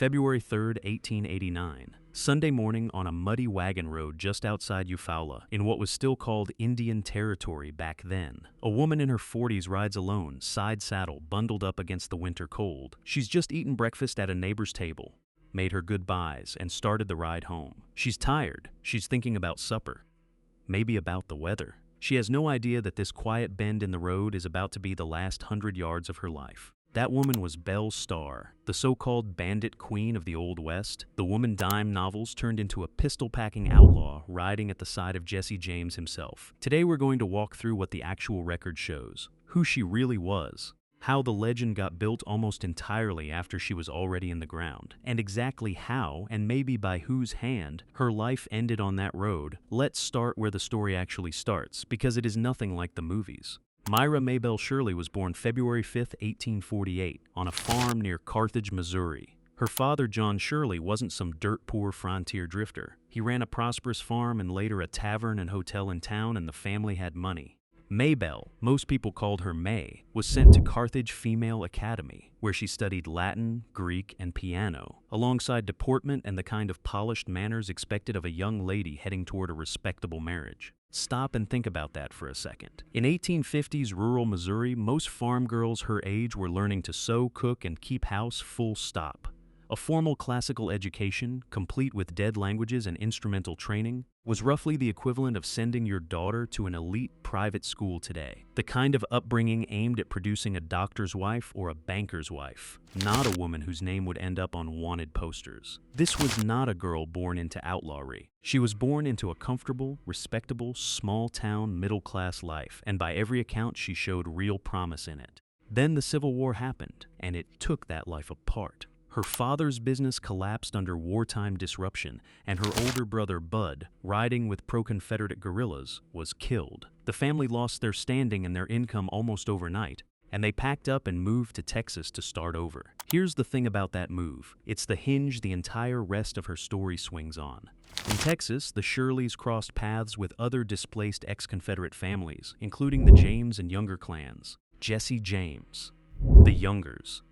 February 3rd, 1889. Sunday morning on a muddy wagon road just outside Eufaula, in what was still called Indian Territory back then. A woman in her 40s rides alone, side saddle, bundled up against the winter cold. She's just eaten breakfast at a neighbor's table, made her goodbyes, and started the ride home. She's tired. She's thinking about supper. Maybe about the weather. She has no idea that this quiet bend in the road is about to be the last 100 yards of her life. That woman was Belle Starr, the so-called bandit queen of the Old West, the woman dime novels turned into a pistol-packing outlaw riding at the side of Jesse James himself. Today we're going to walk through what the actual record shows, who she really was, how the legend got built almost entirely after she was already in the ground, and exactly how, and maybe by whose hand, her life ended on that road. Let's start where the story actually starts, because it is nothing like the movies. Myra Maybelle Shirley was born February 5, 1848, on a farm near Carthage, Missouri. Her father, John Shirley, wasn't some dirt-poor frontier drifter. He ran a prosperous farm and later a tavern and hotel in town, and the family had money. Maybelle, most people called her May, was sent to Carthage Female Academy, where she studied Latin, Greek, and piano, alongside deportment and the kind of polished manners expected of a young lady heading toward a respectable marriage. Stop and think about that for a second. In 1850s rural Missouri, most farm girls her age were learning to sew, cook, and keep house, full stop. A formal classical education, complete with dead languages and instrumental training, was roughly the equivalent of sending your daughter to an elite private school today. The kind of upbringing aimed at producing a doctor's wife or a banker's wife, not a woman whose name would end up on wanted posters. This was not a girl born into outlawry. She was born into a comfortable, respectable, small-town, middle-class life, and by every account she showed real promise in it. Then the Civil War happened, and it took that life apart. Her father's business collapsed under wartime disruption, and her older brother Bud, riding with pro-Confederate guerrillas, was killed. The family lost their standing and their income almost overnight, and they packed up and moved to Texas to start over. Here's the thing about that move. It's the hinge the entire rest of her story swings on. In Texas, the Shirleys crossed paths with other displaced ex-Confederate families, including the James and Younger clans. Jesse James, the Youngers.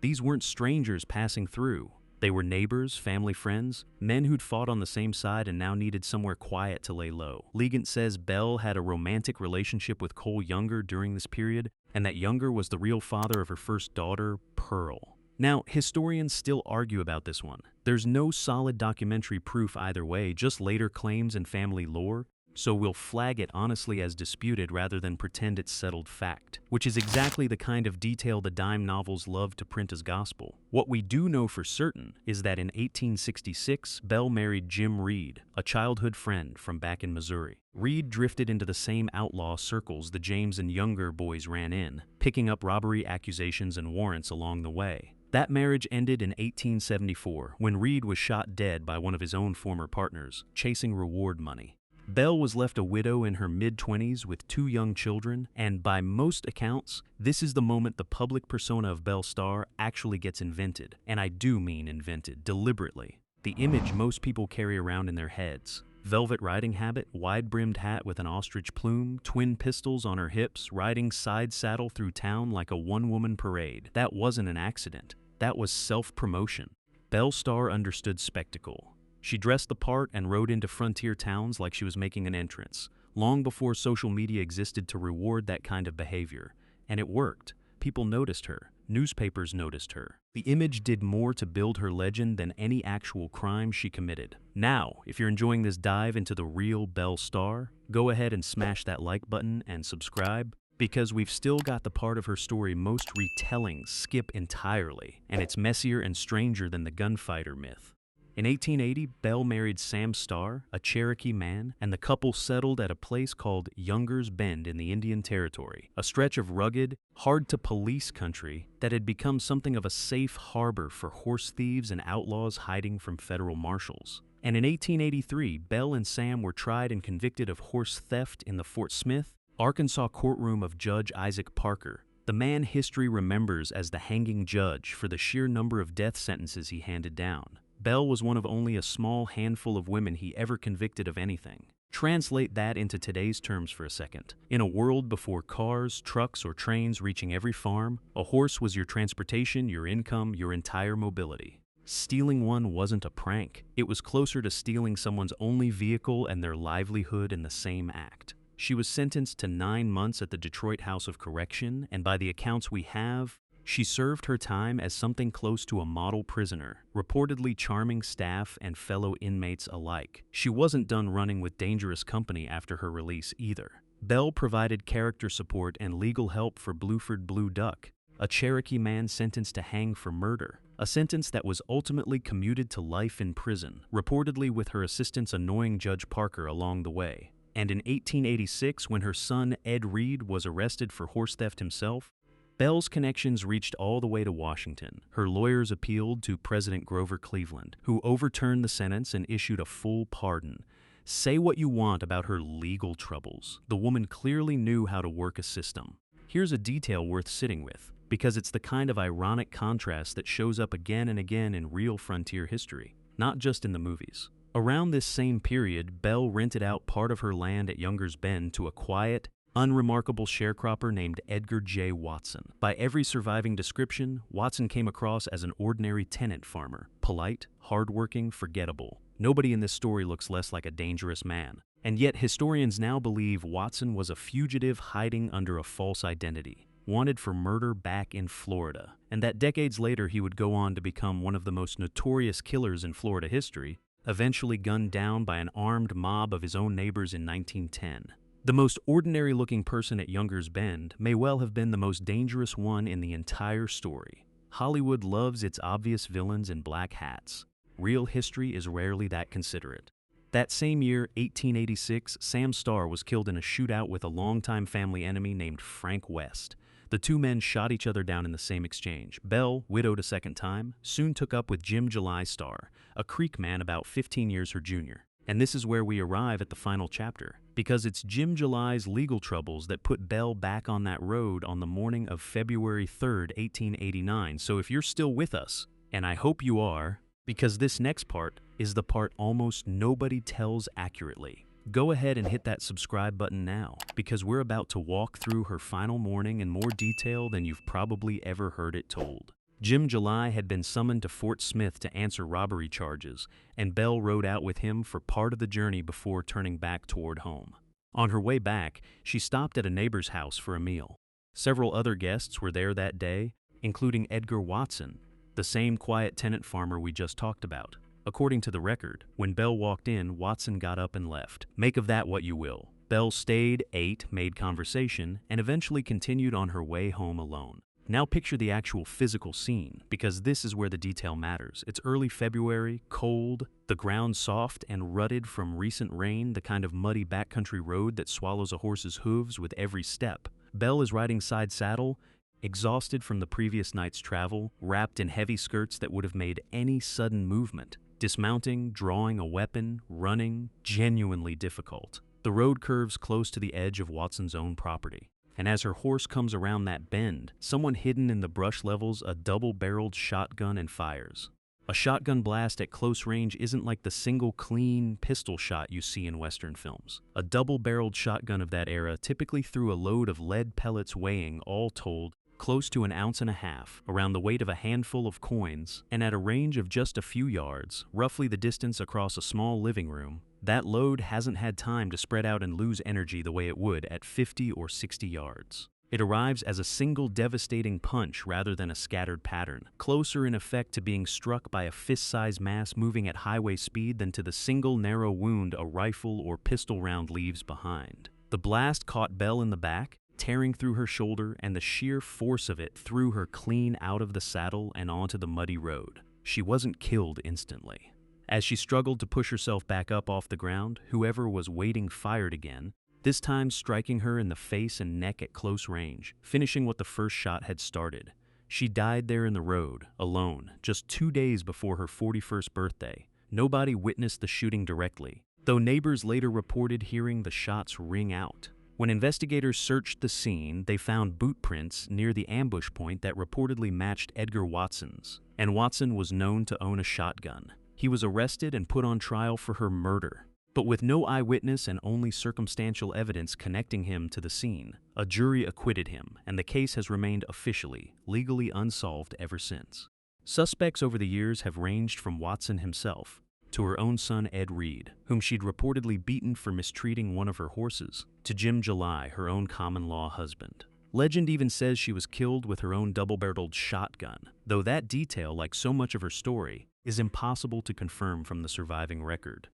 These weren't strangers passing through. They were neighbors, family friends, men who'd fought on the same side and now needed somewhere quiet to lay low. Legant says Belle had a romantic relationship with Cole Younger during this period, and that Younger was the real father of her first daughter, Pearl. Now, historians still argue about this one. There's no solid documentary proof either way, just later claims and family lore, so we'll flag it honestly as disputed rather than pretend it's settled fact, which is exactly the kind of detail the dime novels love to print as gospel. What we do know for certain is that in 1866, Belle married Jim Reed, a childhood friend from back in Missouri. Reed drifted into the same outlaw circles the James and Younger boys ran in, picking up robbery accusations and warrants along the way. That marriage ended in 1874, when Reed was shot dead by one of his own former partners, chasing reward money. Belle was left a widow in her mid-20s with 2 young children, and by most accounts, this is the moment the public persona of Belle Starr actually gets invented. And I do mean invented, deliberately. The image most people carry around in their heads. Velvet riding habit, wide-brimmed hat with an ostrich plume, twin pistols on her hips, riding side saddle through town like a one-woman parade. That wasn't an accident. That was self-promotion. Belle Starr understood spectacle. She dressed the part and rode into frontier towns like she was making an entrance, long before social media existed to reward that kind of behavior. And it worked. People noticed her. Newspapers noticed her. The image did more to build her legend than any actual crime she committed. Now, if you're enjoying this dive into the real Belle Starr, go ahead and smash that like button and subscribe, because we've still got the part of her story most retellings skip entirely, and it's messier and stranger than the gunfighter myth. In 1880, Belle married Sam Starr, a Cherokee man, and the couple settled at a place called Younger's Bend in the Indian Territory, a stretch of rugged, hard-to-police country that had become something of a safe harbor for horse thieves and outlaws hiding from federal marshals. And in 1883, Belle and Sam were tried and convicted of horse theft in the Fort Smith, Arkansas courtroom of Judge Isaac Parker, the man history remembers as the hanging judge for the sheer number of death sentences he handed down. Belle was one of only a small handful of women he ever convicted of anything. Translate that into today's terms for a second. In a world before cars, trucks, or trains reaching every farm, a horse was your transportation, your income, your entire mobility. Stealing one wasn't a prank. It was closer to stealing someone's only vehicle and their livelihood in the same act. She was sentenced to 9 months at the Detroit House of Correction, and by the accounts we have, she served her time as something close to a model prisoner, reportedly charming staff and fellow inmates alike. She wasn't done running with dangerous company after her release either. Belle provided character support and legal help for Bluford Blue Duck, a Cherokee man sentenced to hang for murder, a sentence that was ultimately commuted to life in prison, reportedly with her assistance annoying Judge Parker along the way. And in 1886, when her son Ed Reed was arrested for horse theft himself, Belle's connections reached all the way to Washington. Her lawyers appealed to President Grover Cleveland, who overturned the sentence and issued a full pardon. Say what you want about her legal troubles. The woman clearly knew how to work a system. Here's a detail worth sitting with, because it's the kind of ironic contrast that shows up again and again in real frontier history, not just in the movies. Around this same period, Belle rented out part of her land at Younger's Bend to a quiet, unremarkable sharecropper named Edgar J. Watson. By every surviving description, Watson came across as an ordinary tenant farmer, polite, hardworking, forgettable. Nobody in this story looks less like a dangerous man. And yet historians now believe Watson was a fugitive hiding under a false identity, wanted for murder back in Florida, and that decades later he would go on to become one of the most notorious killers in Florida history, eventually gunned down by an armed mob of his own neighbors in 1910. The most ordinary-looking person at Younger's Bend may well have been the most dangerous one in the entire story. Hollywood loves its obvious villains in black hats. Real history is rarely that considerate. That same year, 1886, Sam Starr was killed in a shootout with a longtime family enemy named Frank West. The two men shot each other down in the same exchange. Belle, widowed a second time, soon took up with Jim July Starr, a Creek man about 15 years her junior. And this is where we arrive at the final chapter, because it's Jim July's legal troubles that put Belle back on that road on the morning of February 3rd, 1889. So if you're still with us, and I hope you are, because this next part is the part almost nobody tells accurately. Go ahead and hit that subscribe button now, because we're about to walk through her final morning in more detail than you've probably ever heard it told. Jim July had been summoned to Fort Smith to answer robbery charges, and Belle rode out with him for part of the journey before turning back toward home. On her way back, she stopped at a neighbor's house for a meal. Several other guests were there that day, including Edgar Watson, the same quiet tenant farmer we just talked about. According to the record, when Belle walked in, Watson got up and left. Make of that what you will. Belle stayed, ate, made conversation, and eventually continued on her way home alone. Now picture the actual physical scene, because this is where the detail matters. It's early February, cold, the ground soft and rutted from recent rain, the kind of muddy backcountry road that swallows a horse's hooves with every step. Belle is riding side saddle, exhausted from the previous night's travel, wrapped in heavy skirts that would have made any sudden movement. Dismounting, drawing a weapon, running, genuinely difficult. The road curves close to the edge of Watson's own property. And as her horse comes around that bend, someone hidden in the brush levels a double-barreled shotgun and fires. A shotgun blast at close range isn't like the single clean pistol shot you see in Western films. A double-barreled shotgun of that era typically threw a load of lead pellets weighing, all told, close to 1.5 ounces, around the weight of a handful of coins, and at a range of just a few yards, roughly the distance across a small living room. That load hasn't had time to spread out and lose energy the way it would at 50 or 60 yards. It arrives as a single devastating punch rather than a scattered pattern, closer in effect to being struck by a fist-sized mass moving at highway speed than to the single narrow wound a rifle or pistol round leaves behind. The blast caught Belle in the back, tearing through her shoulder, and the sheer force of it threw her clean out of the saddle and onto the muddy road. She wasn't killed instantly. As she struggled to push herself back up off the ground, whoever was waiting fired again, this time striking her in the face and neck at close range, finishing what the first shot had started. She died there in the road, alone, just 2 days before her 41st birthday. Nobody witnessed the shooting directly, though neighbors later reported hearing the shots ring out. When investigators searched the scene, they found boot prints near the ambush point that reportedly matched Edgar Watson's, and Watson was known to own a shotgun. He was arrested and put on trial for her murder, but with no eyewitness and only circumstantial evidence connecting him to the scene, a jury acquitted him, and the case has remained officially, legally unsolved ever since. Suspects over the years have ranged from Watson himself to her own son Ed Reed, whom she'd reportedly beaten for mistreating one of her horses, to Jim July, her own common-law husband. Legend even says she was killed with her own double-barreled shotgun, though that detail, like so much of her story, is impossible to confirm from the surviving record.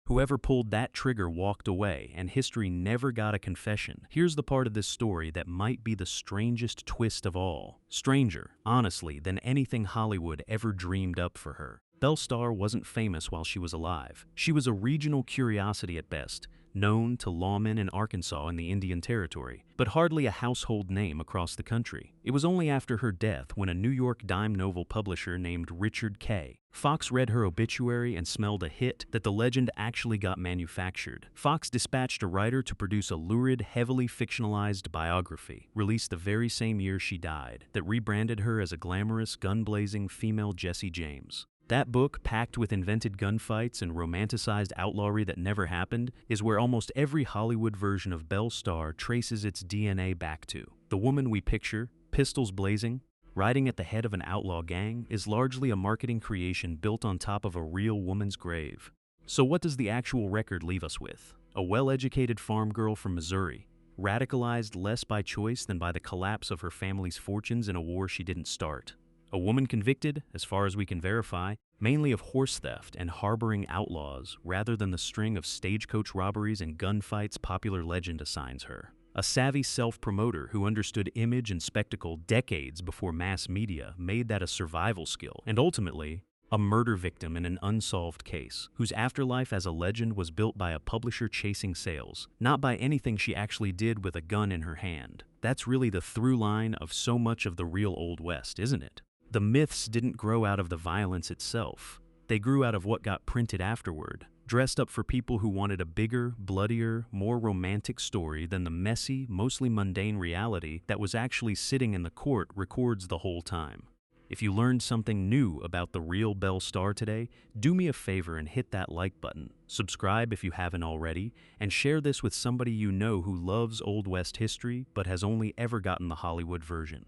Whoever pulled that trigger walked away, and history never got a confession. Here's the part of this story that might be the strangest twist of all. Stranger, honestly, than anything Hollywood ever dreamed up for her. Belle Starr wasn't famous while she was alive. She was a regional curiosity at best, known to lawmen in Arkansas in the Indian Territory, but hardly a household name across the country. It was only after her death, when a New York dime novel publisher named Richard K. Fox read her obituary and smelled a hit, that the legend actually got manufactured. Fox dispatched a writer to produce a lurid, heavily fictionalized biography, released the very same year she died, that rebranded her as a glamorous, gun-blazing female Jesse James. That book, packed with invented gunfights and romanticized outlawry that never happened, is where almost every Hollywood version of Belle Starr traces its DNA back to. The woman we picture, pistols blazing, riding at the head of an outlaw gang, is largely a marketing creation built on top of a real woman's grave. So what does the actual record leave us with? A well-educated farm girl from Missouri, radicalized less by choice than by the collapse of her family's fortunes in a war she didn't start. A woman convicted, as far as we can verify, mainly of horse theft and harboring outlaws, rather than the string of stagecoach robberies and gunfights popular legend assigns her. A savvy self-promoter who understood image and spectacle decades before mass media made that a survival skill, and ultimately, a murder victim in an unsolved case, whose afterlife as a legend was built by a publisher chasing sales, not by anything she actually did with a gun in her hand. That's really the through line of so much of the real Old West, isn't it? The myths didn't grow out of the violence itself. They grew out of what got printed afterward, dressed up for people who wanted a bigger, bloodier, more romantic story than the messy, mostly mundane reality that was actually sitting in the court records the whole time. If you learned something new about the real Belle Starr today, do me a favor and hit that like button. Subscribe if you haven't already, and share this with somebody you know who loves Old West history but has only ever gotten the Hollywood version.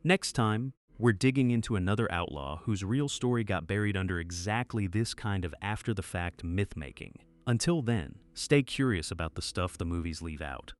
Next time, we're digging into another outlaw whose real story got buried under exactly this kind of after-the-fact myth-making. Until then, stay curious about the stuff the movies leave out.